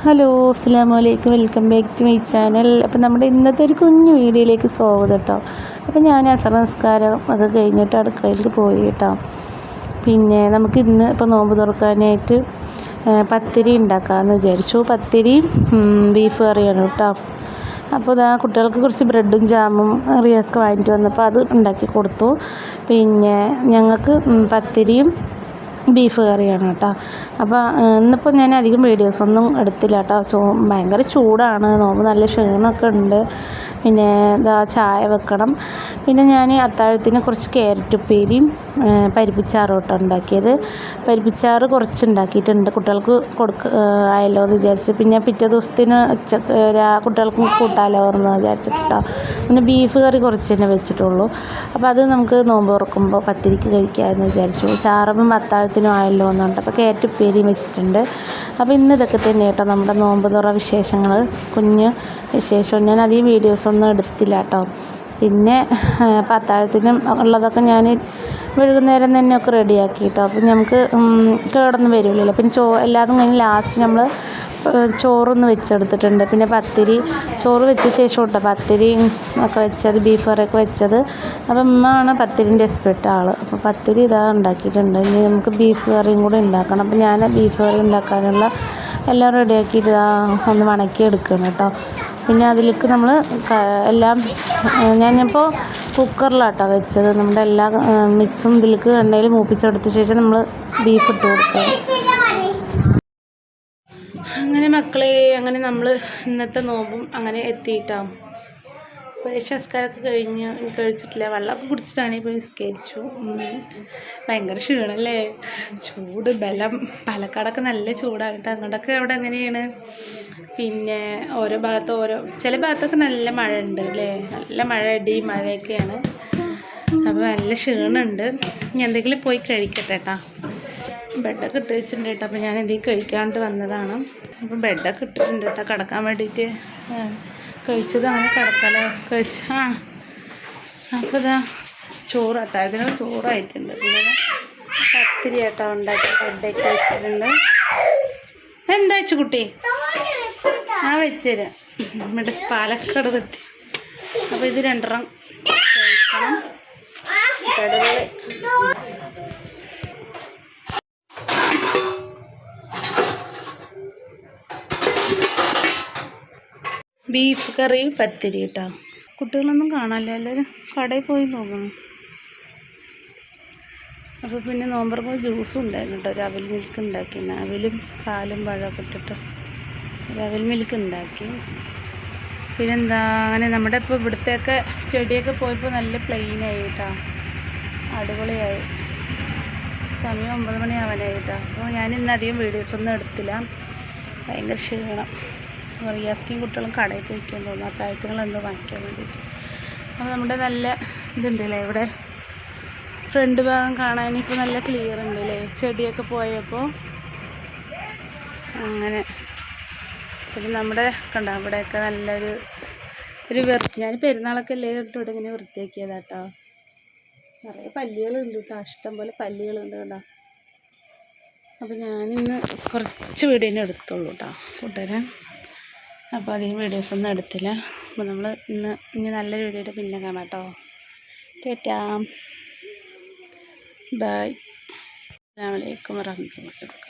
Hello അസ്സലാമലൈക്കും, welcome back to my channel. അപ്പോൾ നമ്മുടെ ഇന്നത്തെ ഒരു കുഞ്ഞു വീഡിയോയിലേക്ക് സ്വാഗതം കേട്ടോ. അപ്പോൾ ഞാൻ അസർ നിസ്കാരം ഒക്കെ കഴിഞ്ഞിട്ട് അടുക്കളയിലേക്ക് പോയി കേട്ടോ. പിന്നെ നമുക്ക് ഇന്ന് ഇപ്പോൾ നോമ്പ് തുറക്കാനായിട്ട് പത്തിരി ഉണ്ടാക്കാമെന്ന് വിചാരിച്ചു. പത്തിരിയും ബീഫ് കറിയാണ് കേട്ടോ. അപ്പോൾ ഇതാ കുട്ടികൾക്ക് കുറച്ച് ബ്രെഡും ജാമും റിയാസ്ക്ക് വാങ്ങിയിട്ട് വന്നപ്പോൾ അത് ഉണ്ടാക്കി കൊടുത്തു. പിന്നെ ഞങ്ങൾക്ക് പത്തിരിയും ബീഫ് കറിയാണ് കേട്ടോ. അപ്പോൾ ഇന്നിപ്പോൾ ഞാൻ അധികം വീഡിയോസൊന്നും എടുത്തില്ല കേട്ടോ. ഭയങ്കര ചൂടാണ്, നോമ്പ് നല്ല ക്ഷീണമൊക്കെ ഉണ്ട്. പിന്നെ ഇതാ ചായ വെക്കണം. പിന്നെ ഞാൻ അത്താഴത്തിന് കുറച്ച് ക്യാരറ്റ് ഉപ്പേരിയും പരിപ്പിച്ചാറും കേട്ടോ ഉണ്ടാക്കിയത്. പരിപ്പിച്ചാറ് കുറച്ച് ഉണ്ടാക്കിയിട്ടുണ്ട്, കുട്ടികൾക്ക് ആയല്ലോ എന്ന് വിചാരിച്ച്. പിന്നെ പിറ്റേ ദിവസത്തിന് കുട്ടികൾക്കും കൂട്ടാലോ എന്ന് വിചാരിച്ചിട്ട് കേട്ടോ. പിന്നെ ബീഫ് കറി കുറച്ച് തന്നെ വെച്ചിട്ടുള്ളൂ. അപ്പോൾ അത് നമുക്ക് നോമ്പ് തുറക്കുമ്പോൾ പത്തിരിക്ക് കഴിക്കാമെന്ന് വിചാരിച്ചു. ചാറവും അത്താഴത്തിനും ആയല്ലോ എന്നുണ്ട്. അപ്പോൾ ക്യാരറ്റ് ഉപ്പേരിയും വെച്ചിട്ടുണ്ട്. അപ്പോൾ ഇന്ന് ഇതൊക്കെ തന്നെ കേട്ടോ നമ്മുടെ നോമ്പ് തുറ വിശേഷങ്ങൾ, കുഞ്ഞ് വിശേഷം. ഞാൻ അധികം വീഡിയോസൊന്നും എടുത്തില്ല കേട്ടോ. പിന്നെ അത്താഴത്തിനും ഉള്ളതൊക്കെ ഞാൻ വൈകുന്നേരം തന്നെയൊക്കെ റെഡിയാക്കി കേട്ടോ. അപ്പം നമുക്ക് കേടൊന്നും വരില്ലല്ലോ. പിന്നെ എല്ലാതും കഴിഞ്ഞ് ലാസ്റ്റ് നമ്മൾ ചോറൊന്ന് വെച്ചെടുത്തിട്ടുണ്ട്. പിന്നെ ചോറ് വെച്ച ശേഷം കേട്ടോ പത്തിരി ഒക്കെ വെച്ചത്, ബീഫ് കറിയൊക്കെ വെച്ചത്. അപ്പം ഉമ്മയാണ് പത്തിരിൻ്റെ എക്സ്പെർട്ട് ആൾ. അപ്പോൾ പത്തിരി ഇതാ ഉണ്ടാക്കിയിട്ടുണ്ട്. ഇനി നമുക്ക് ബീഫ് കറിയും കൂടെ ഉണ്ടാക്കണം. അപ്പം ഞാൻ ബീഫ് കറി ഉണ്ടാക്കാനുള്ള എല്ലാം റെഡിയാക്കിയിട്ട് ഒന്ന് വണക്കി എടുക്കണം കേട്ടോ. പിന്നെ അതിലേക്ക് നമ്മൾ എല്ലാം ഞാനിപ്പോൾ കുക്കറിലാട്ടോ വെച്ചത്. നമ്മുടെ എല്ലാ മിക്സും ഇതിലേക്ക് എണ്ണയിൽ മൂപ്പിച്ചെടുത്ത ശേഷം നമ്മൾ ബീഫ് ഇട്ട് കൊടുക്കണം. അങ്ങനെ മക്കളെ, അങ്ങനെ നമ്മൾ ഇന്നത്തെ നോമ്പും അങ്ങനെ എത്തിയിട്ടാവും. നിസ്കാരമൊക്കെ കഴിഞ്ഞ് കഴിച്ചിട്ടില്ല, വെള്ളമൊക്കെ കുടിച്ചിട്ടാണ് ഇപ്പോൾ നിസ്കരിച്ചു. ഭയങ്കര ക്ഷീണമല്ലേ, ചൂട് ബലം. പാലക്കാടൊക്കെ നല്ല ചൂടാണ് കേട്ടോ. അങ്ങോട്ടൊക്കെ അവിടെ എങ്ങനെയാണ്? പിന്നെ ഓരോ ഭാഗത്ത് ചില ഭാഗത്തൊക്കെ നല്ല മഴ ഉണ്ട് അല്ലേ, നല്ല മഴ, ഇടി മഴയൊക്കെയാണ്. അപ്പോൾ നല്ല ക്ഷീണമുണ്ട്. ഇനി എന്തെങ്കിലും പോയി കഴിക്കട്ടെ കേട്ടോ. ബെഡൊക്കെ ഇട്ട് വെച്ചിട്ടുണ്ട് കേട്ടോ. അപ്പോൾ ഞാൻ എന്തെങ്കിലും കഴിക്കാണ്ട് വന്നതാണ്. അപ്പോൾ ബെഡൊക്കെ ഇട്ടിട്ടുണ്ട് കേട്ടോ, കിടക്കാൻ വേണ്ടിയിട്ട്. കഴിച്ചത് അങ്ങനെ കിടക്കാലോ കഴിച്ച്. അപ്പോൾ ഇതാ ചോറ്, അത്താഴത്തിന് ചോറായിട്ടുണ്ട്. പിന്നെ പത്തിരി കേട്ടോ ഉണ്ടാക്കി ബെഡൊക്കെ വെച്ചിട്ടുണ്ട്. എന്താ വെച്ചു കുട്ടി? വെച്ച് തരാം. ഇവിടെ പാലക്കാട് കിട്ടി. അപ്പോൾ ഇത് രണ്ടെണ്ണം കഴിക്കണം. കടകൾ ബീഫ് കറി പത്തിരി കേട്ടോ. കുട്ടികളൊന്നും കാണാമല്ലോ, എല്ലാവരും കടയിൽ പോയി നോക്കണം. അപ്പോൾ പിന്നെ നോമ്പറക്കുമ്പോൾ ജ്യൂസും ഉണ്ടായിരുന്നു കേട്ടോ. ഒരു അവൽ മിൽക്ക് ഉണ്ടാക്കി, അവലും പാലും പഴമൊക്കെ ഇട്ടിട്ട് ഒരു അവൽ മിൽക്ക് ഉണ്ടാക്കി. പിന്നെന്താ, അങ്ങനെ നമ്മുടെ ഇപ്പോൾ ഇവിടുത്തെയൊക്കെ ചെടിയൊക്കെ പോയപ്പോൾ നല്ല പ്ലെയിനായി കേട്ടോ, അടിപൊളിയായി. സമയം 9 മണിയാവാനായി കേട്ടോ. അപ്പോൾ ഞാനിന്ന് അധികം വീഡിയോസൊന്നും എടുത്തില്ല, ഭയങ്കര ക്ഷീണം. റിയാസ്ക്കും കുട്ടികളും കടയിൽ പോയിക്കാൻ തോന്നുന്നു, അത്താഴത്തിനുള്ള എന്തോ വാങ്ങിക്കാൻ വേണ്ടിയിട്ട്. അപ്പോൾ നമ്മുടെ നല്ല ഇതുണ്ടല്ലേ, ഇവിടെ ഫ്രണ്ട് ഭാഗം കാണാനിപ്പോൾ നല്ല ക്ലിയർ ഉണ്ട് അല്ലേ, ചെടിയൊക്കെ പോയപ്പോൾ. അങ്ങനെ പിന്നെ നമ്മുടെ കണ്ടോ ഇവിടെയൊക്കെ നല്ലൊരു ഞാൻ പെരുന്നാളൊക്കെ അല്ലേ ഇവിടെ ഇങ്ങനെ വൃത്തിയാക്കിയതാട്ടോ. നിറയെ പല്ലികളുണ്ട് കേട്ടോ, ഇഷ്ടം പോലെ പല്ലികളുണ്ട് കേട്ടോ. അപ്പോൾ ഞാനിന്ന് കുറച്ച് വീഡിയോനെ എടുത്തുള്ളൂ കേട്ടോ കൂട്ടുകാരെ. അപ്പോൾ അധികം വീഡിയോസൊന്നും എടുത്തില്ല. അപ്പോൾ നമ്മൾ ഇനി നല്ലൊരു വീഡിയോയുടെ പിന്നെ കാണാം കേട്ടോ. ടാറ്റാ, ബൈ. അസ്സലാമു അലൈക്കും വറഹ്മത്തുള്ളാഹി.